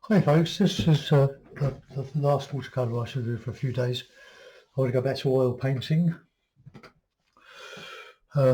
Hi folks, this is the last watercolour I should do for a few days. I want to go back to oil painting.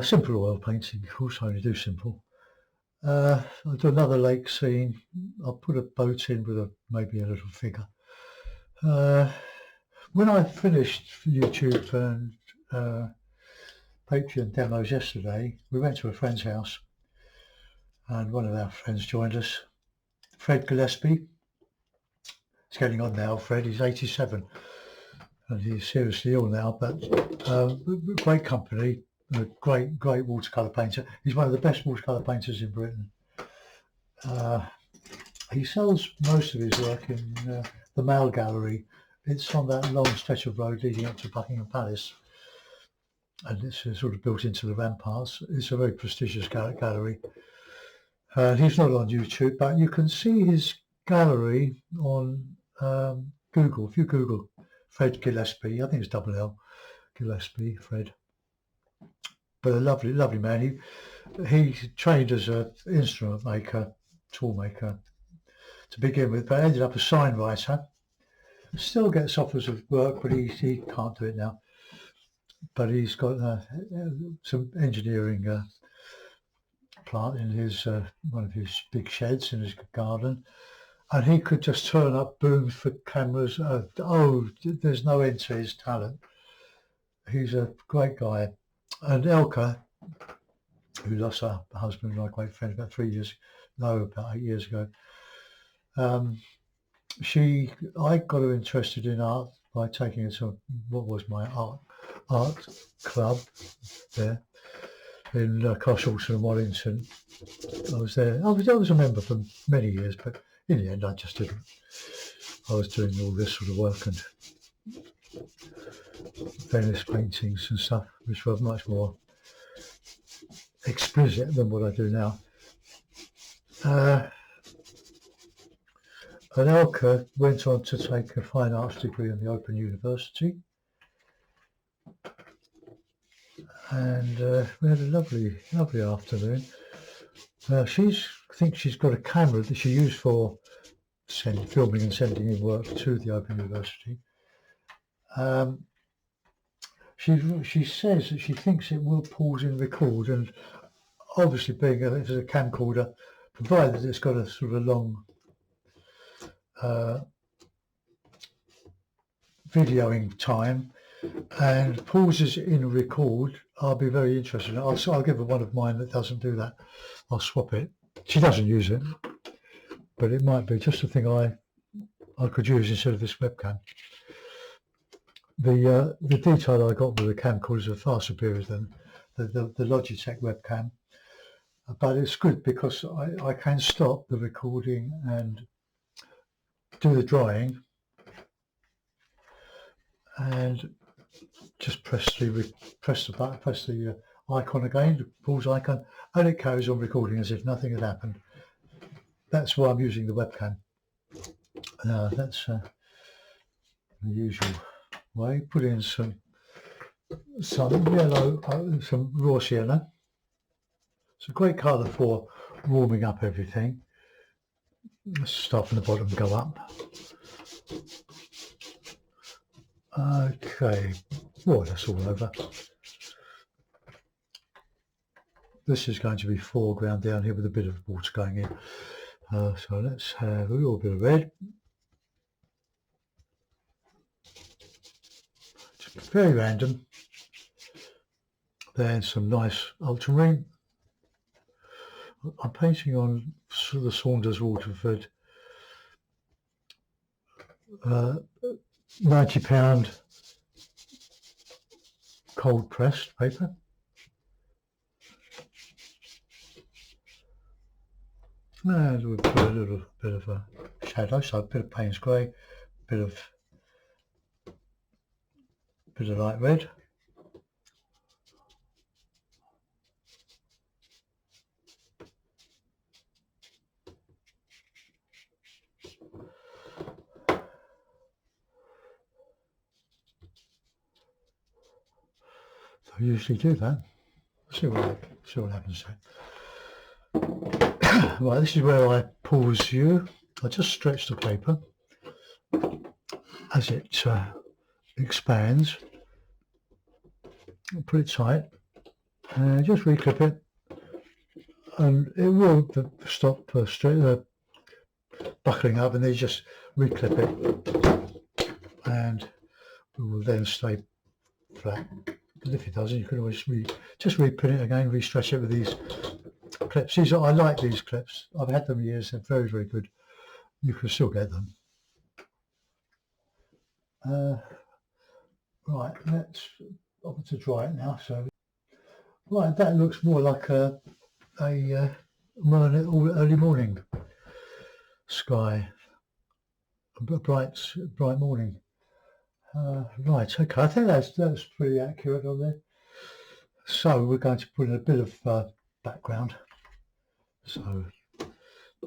Simple oil painting, of course, I only do simple. I'll do another lake scene. I'll put a boat in with maybe a little figure. When I finished YouTube and Patreon demos yesterday, we went to a friend's house and one of our friends joined us, Fred Gillespie. He's getting on now, Fred, he's 87 and he's seriously ill now, but great company, a great watercolour painter. He's one of the best watercolour painters in Britain. He sells most of his work in the Mall Gallery. It's on that long stretch of road leading up to Buckingham Palace, and it's sort of built into the ramparts. It's a very prestigious gallery. He's not on YouTube, but you can see his gallery on Google. If you Google Fred Gillespie, I think it's double L, Gillespie, Fred. But a lovely man. He trained as an instrument maker, tool maker to begin with, but ended up a sign writer. Still gets offers of work, but he can't do it now. But he's got some engineering plant in his one of his big sheds in his garden, and he could just turn up booms for cameras. There's no end to his talent. He's a great guy. And Elka, who lost her husband, my great friend, about 8 years ago, I got her interested in art by taking her to what was my art club there in Coshalton and Wallington. I was there. I was a member for many years, but in the end I just didn't. I was doing all this sort of work and Venice paintings and stuff, which were much more explicit than what I do now. And Elka went on to take a fine arts degree in the Open University, and we had a lovely afternoon. I think she's got a camera that she used for filming and sending in work to the Open University. She says that she thinks it will pause and record, and obviously being it's a camcorder, provided it's got a sort of a long videoing time and pauses in record, I'll be very interested. I'll give her one of mine that doesn't do that. I'll swap it. She doesn't use it, but it might be just a thing I could use instead of this webcam. The detail I got with the camcorders are far superior than the Logitech webcam, but it's good because I can stop the recording and do the drawing and just press the button, press the icon again, the pause icon, and it carries on recording as if nothing had happened. That's why I'm using the webcam. That's the usual way. Put in some yellow, some raw sienna. It's a great colour for warming up everything. Let's start from the bottom and go up. Okay, well, that's all over. This is going to be foreground down here with a bit of water going in. So let's have a little bit of red. It's very random. Then some nice ultramarine. I'm painting on the Saunders Waterford 90-pound cold pressed paper. And we'll put a little bit of a shadow, so a bit of Payne's grey, bit of light red. I usually do that. See what happens then. Right, this is where I pause you I just stretch the paper as it expands, put it tight, and just reclip it, and it will stop buckling up, and then you just reclip it, and it will then stay flat. But if it doesn't, you can always just reprint it again, re-stretch it with these clips. I like these clips. I've had them years. They're very, very good. You can still get them. Right, let's over to dry it now. So, right, that looks more like a early morning sky, a bright morning. Right, okay, I think that's pretty accurate on there. So we're going to put in a bit of background. So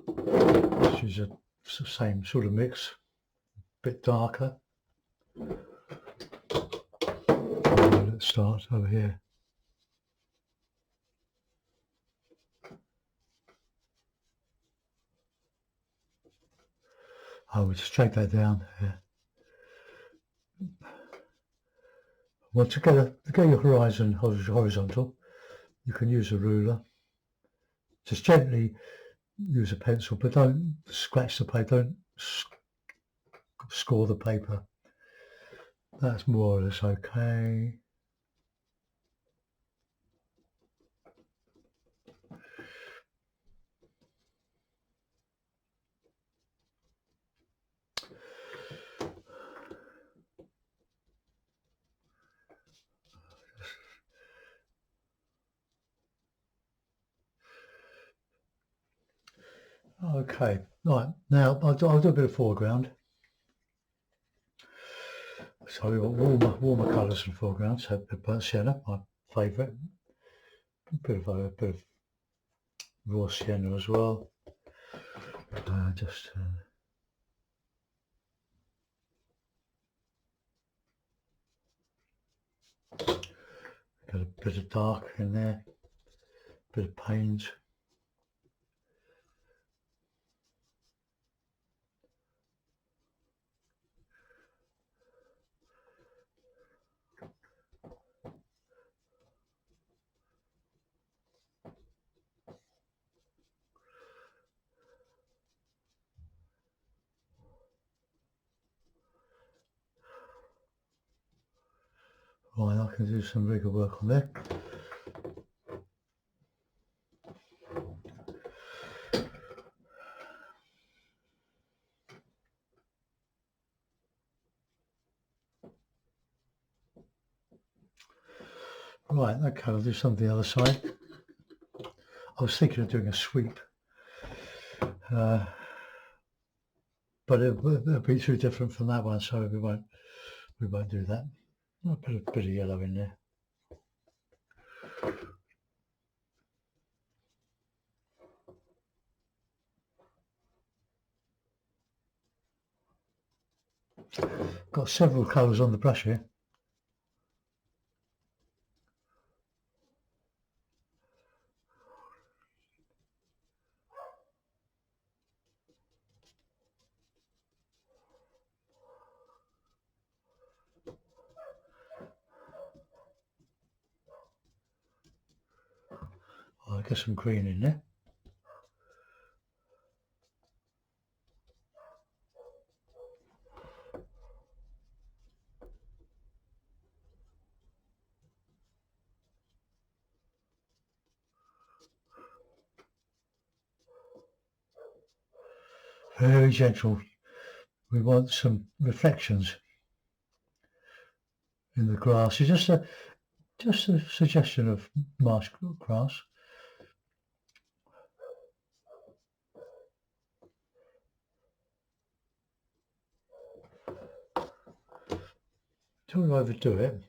this is a same sort of mix, a bit darker. Let's start over here. We'll just drag that down here. Well, to get your horizon horizontal, you can use a ruler. Just gently use a pencil, but don't scratch the paper, don't score the paper. That's more or less okay. Okay, right, now I'll do a bit of foreground. So we've got warmer colours in foreground, so a bit of burnt sienna, my favourite. A bit of raw sienna as well. Just got a bit of dark in there, a bit of paint. Right, I can do some really good work on there. Right, okay, I'll do some of the other side. I was thinking of doing a sweep, but it'll be too different from that one, so we won't do that. I'll put a bit of yellow in there. Got several colours on the brush here. I'll get some green in there. Very gentle. We want some reflections in the grass. It's just a suggestion of marsh grass. Don't overdo it.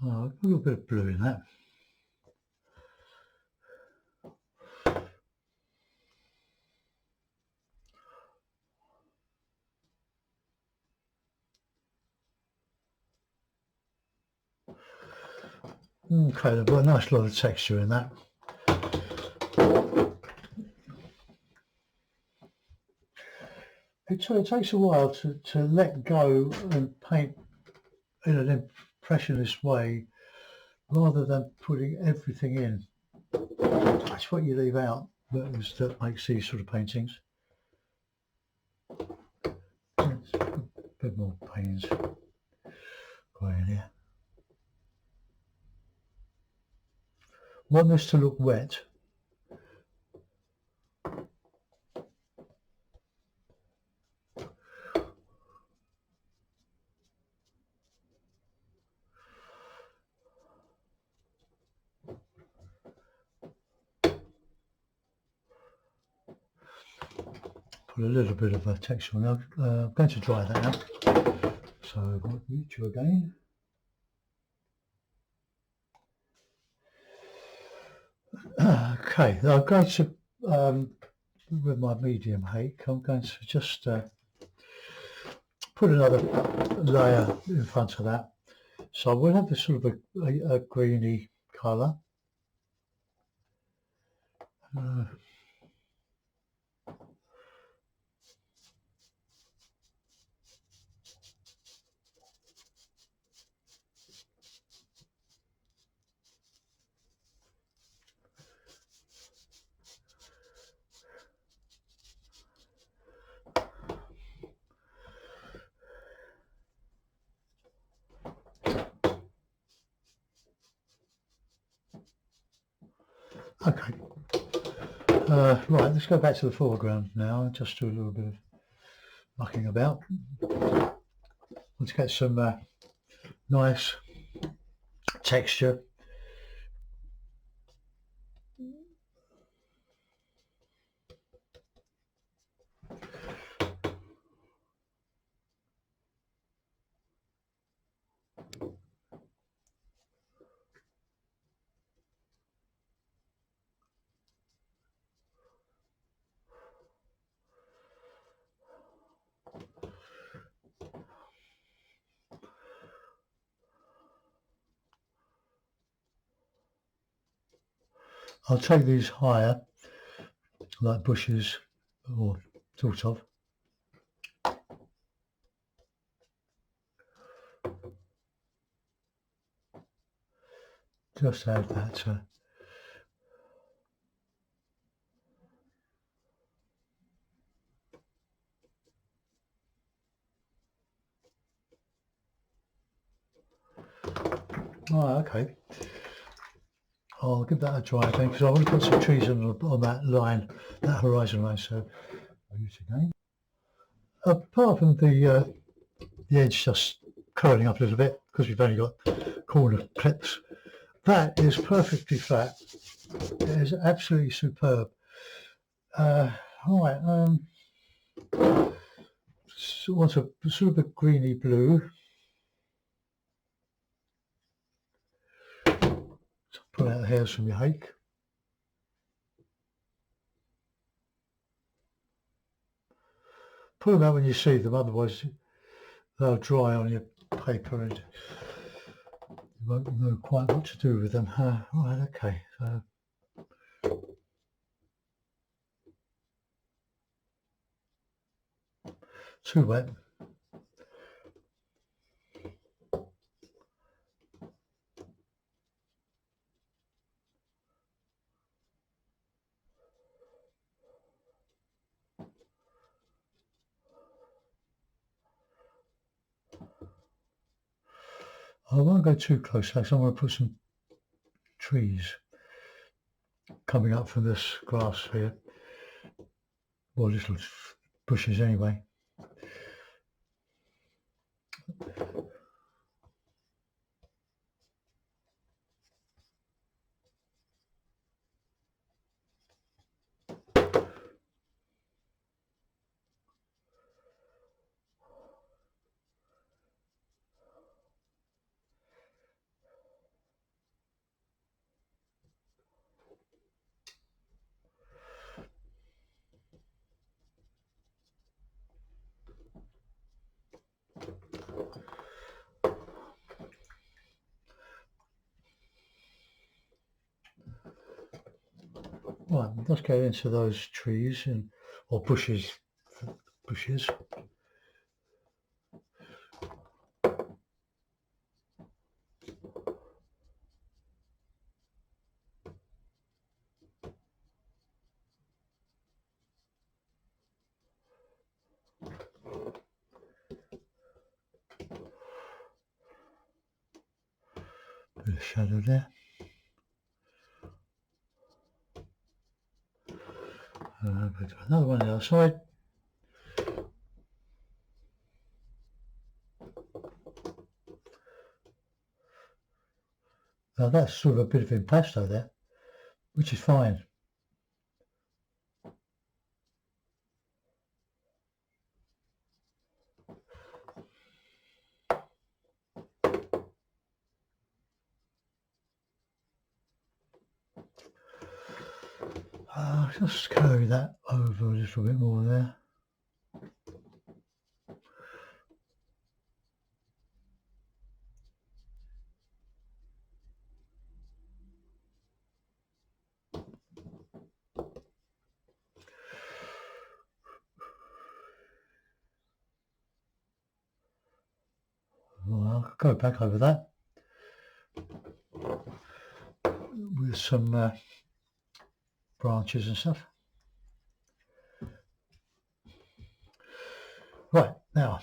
Oh, a little bit of blue in that. Okay, they've got a nice lot of texture in that. It takes a while to let go and paint in an impressionist way rather than putting everything in. That's what you leave out that makes these sort of paintings. It's a bit more paintings going in here. Want this to look wet. Put a little bit of a texture on. I'm going to dry that now. So I've got you again. Okay, now I'm going to, with my medium hake, I'm going to just put another layer in front of that. So we'll have this sort of a greeny colour. Okay, right, let's go back to the foreground now and just do a little bit of mucking about. Let's get some nice texture. I'll take these higher, like bushes or sort of. Just add that. Oh, okay. I'll give that a try again because I want to put some trees on that line, that horizon line. So I'll use it again. Apart from the edge just curling up a little bit because we've only got corner clips, that is perfectly flat. It is absolutely superb. All right. So want a sort of a greeny blue. Pull out the hairs from your hake. Pull them out when you see them, otherwise they'll dry on your paper and you won't know quite what to do with them. Right, okay. Too wet. I won't go too close, actually. I want to put some trees coming up from this grass here, or little bushes anyway. Right, let's get into those trees or bushes. Bushes. Bit of shadow there. Another one on the other side. Now that's sort of a bit of impasto there, which is fine. Just carry that over a little bit more there. Well, I'll go back over that with some branches and stuff. Right, now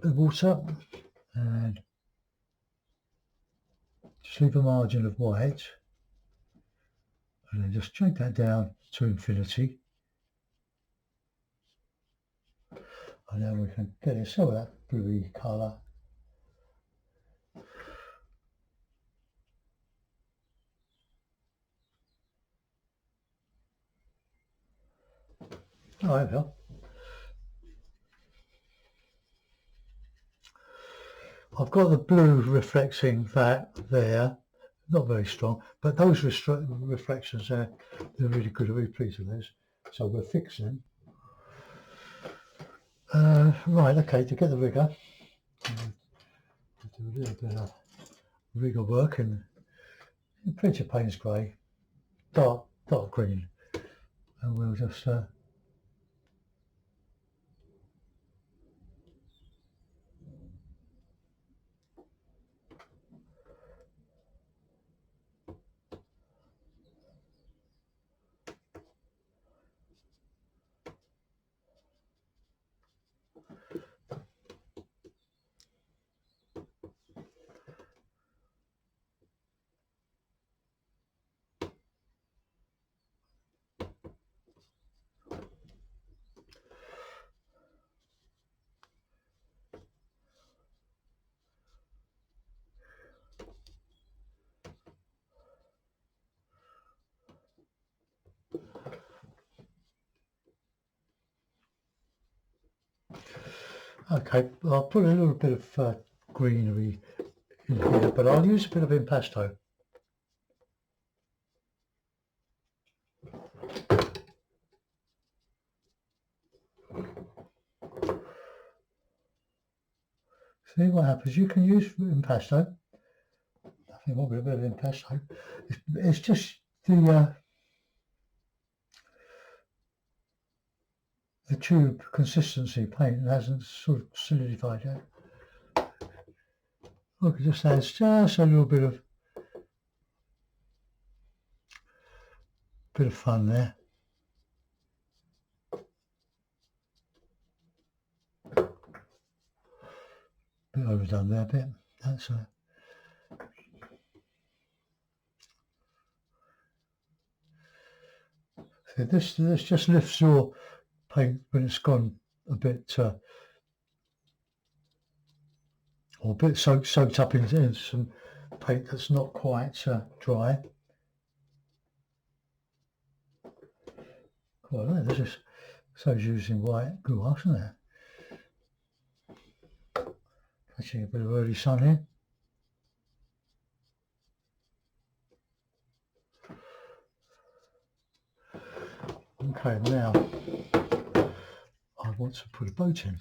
the water, and just leave a margin of white, and then just drag that down to infinity, and then we can get in some of that bluey colour. Oh, there we are. I've got the blue reflecting that there, not very strong, but those reflections there, they're really good. I'm really pleased with those. So we're fixing. Right, okay, to get the rigger, do a little bit of rigger work and plenty of Payne's grey, dark green, and we'll just okay, I'll put a little bit of greenery in here, but I'll use a bit of impasto. See what happens. You can use impasto. I think will be a bit of impasto. It's just the tube consistency paint hasn't sort of solidified yet. Look, it just adds just a little bit of fun there. Bit overdone there a bit. That's so this just lifts your paint when it's gone a bit or a bit soaked up into some paint that's not quite dry. Well, this is so using white gouache, isn't it? Catching a bit of early sun here. Okay, now I want to put a boat in.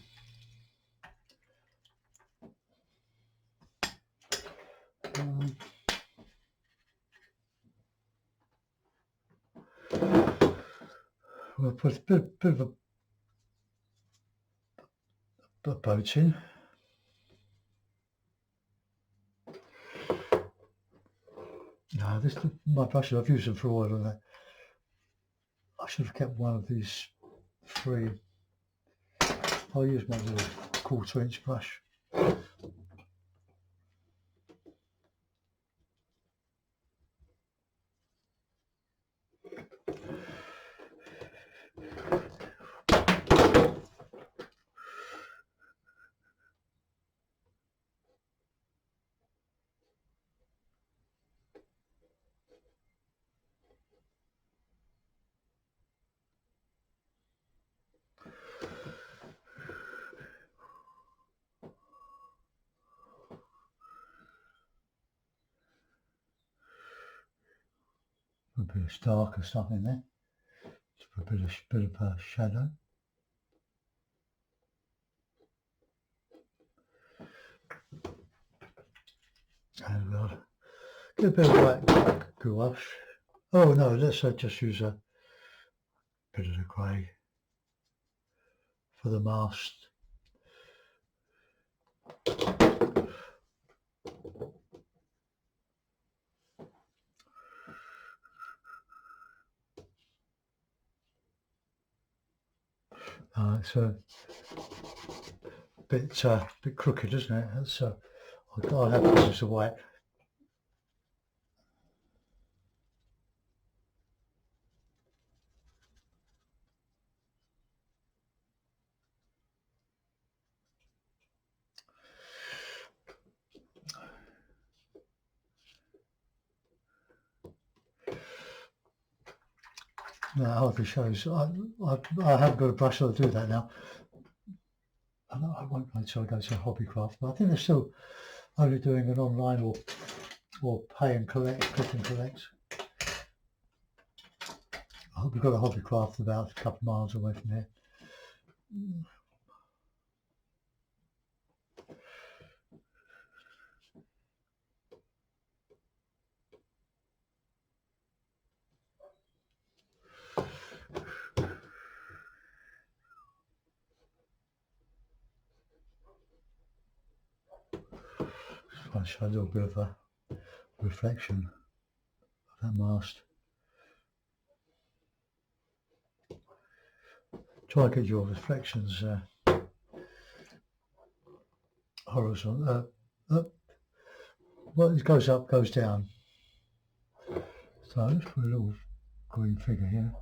We'll put a bit of a boat in. No, this my brushes. I've used them for oil, and I should have kept one of these free. I'll use my little 1/4 inch brush. A bit of darker stuff in there, just for a bit of shadow. And get a bit of white gouache. Oh no, let's just use a bit of the grey for the mast. It's a bit crooked, isn't it? That's I'll have to use the white. No, it hardly shows. I haven't got a brush that'll do that now. I won't until I go to Hobbycraft, but I think they're still only doing an online or pay and collect, click and collect. We've got a Hobbycraft about a couple of miles away from here. Just want to show a little bit of a reflection of that mast. Try to get your reflections horizontal. Well, it goes up, goes down. So let's put a little green figure here.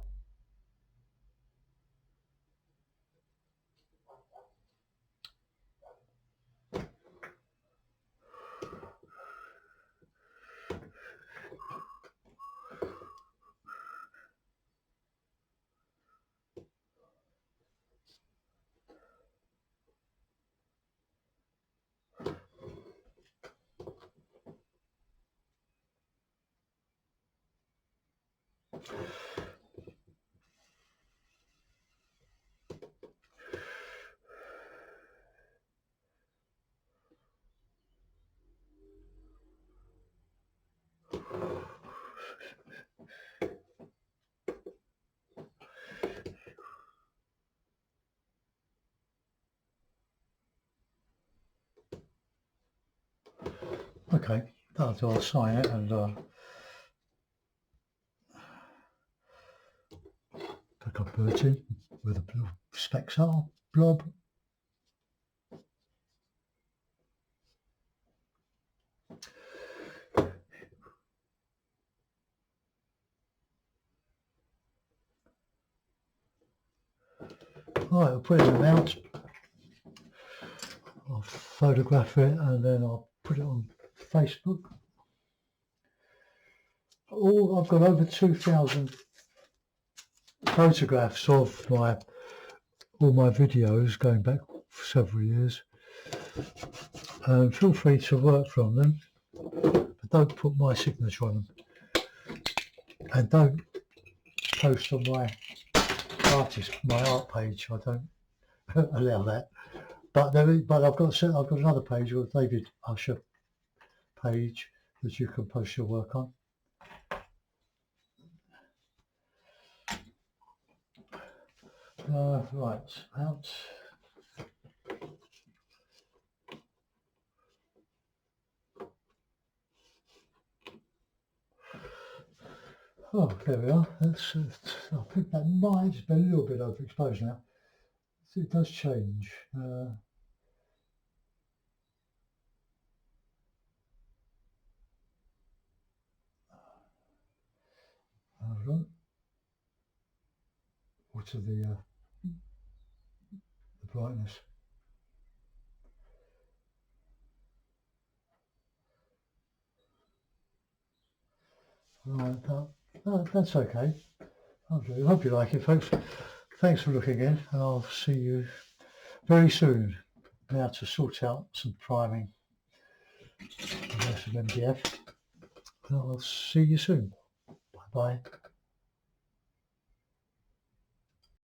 Okay, I'll sign it and pick up Bertie with a blue Spexar blob. Right, I'll put it in the mount. I'll photograph it and then I'll put it on Facebook. I've got over 2,000 photographs of all my videos going back for several years. Feel free to work from them, but don't put my signature on them, and don't post on my art page. I don't allow that. But I've got another page, or David Usher page, that you can post your work on. Right, out. Oh, there we are. That's, I think that might just be a little bit overexposed now. It does change. Hold on. What's the brightness? Right, that's okay. I hope you like it, folks. Thanks for looking in, and I'll see you very soon. Now to sort out some priming, the rest of MDF. And I'll see you soon. Bye bye.